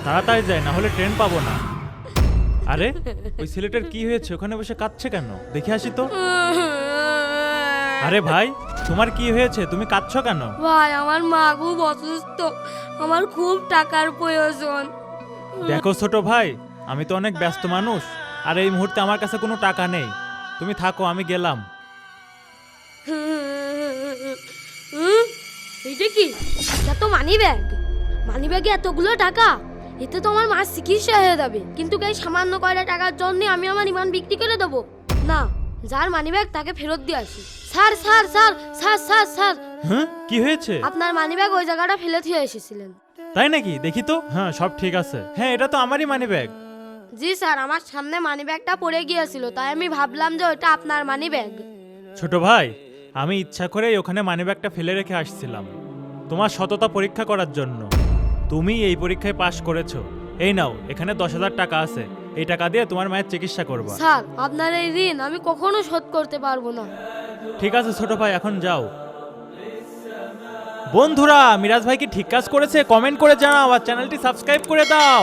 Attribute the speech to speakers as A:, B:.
A: তাড়াতাড়ি যাই, না হলে ট্রেন পাবো না। আরে ওই ছেলেটার কি হয়েছে? ওখানে বসে কাঁদছে কেন? দেখে আসি তো। আরে ভাই, তোমার কি হয়েছে? তুমি কাঁদছো কেন?
B: ভাই আমার মা খুব অসুস্থ, আমার খুব টাকার প্রয়োজন।
A: দেখো ছোট ভাই, আমি তো অনেক ব্যস্ত মানুষ, আর এই মুহূর্তে আমার কাছে কোনো টাকা নেই। তুমি থাকো, আমি গেলাম।
B: এইটা কি? এটা তো মানি ব্যাগ। মানি ব্যাগে এতগুলো টাকা, এতে তো আমার মার চিকিৎসা হয়ে যাবে। কিন্তু এই সামান্য কয়টা টাকার জন্য আমি আমার ইমান বিক্রি করে দেবো? না, যার মানি ব্যাগ তাকে ফেরত দিয়ে আসি। Sir sir sir sir sir sir,
A: হ্যাঁ, কি হয়েছে?
B: আপনার মানি ব্যাগ ওই জায়গাটা ফেলে দিয়ে এসেছিলেন।
A: তাই নাকি? দেখি তো। হ্যাঁ, সব ঠিক আছে। হ্যাঁ, এটা তো আমারই মানি ব্যাগ।
B: জি স্যার, আমার সামনে মানি ব্যাগটা পড়ে গিয়েছিল, তাই আমি ভাবলাম যে ওটা আপনার মানি ব্যাগ।
A: ছোট ভাই, আমি ইচ্ছা করেই ওখানে মানিব্যাগটা ফেলে রেখে আসছিলাম তোমার সততা পরীক্ষা করার জন্য। তুমি এই পরীক্ষায় পাশ করেছো। এই নাও, এখানে 10,000 টাকা আছে। এই টাকা দিয়ে তোমার মায়ের চিকিৎসা করবা।
B: স্যার, আপনার এই ঋণ আমি কখনো শোধ করতে পারবো না।
A: ঠিক আছে ছোট ভাই, এখন যাও। বন্ধুরা, মিরাজ ভাই কি ঠিক কাজ করেছে? কমেন্ট করে জানাও আর চ্যানেলটি সাবস্ক্রাইব করে দাও।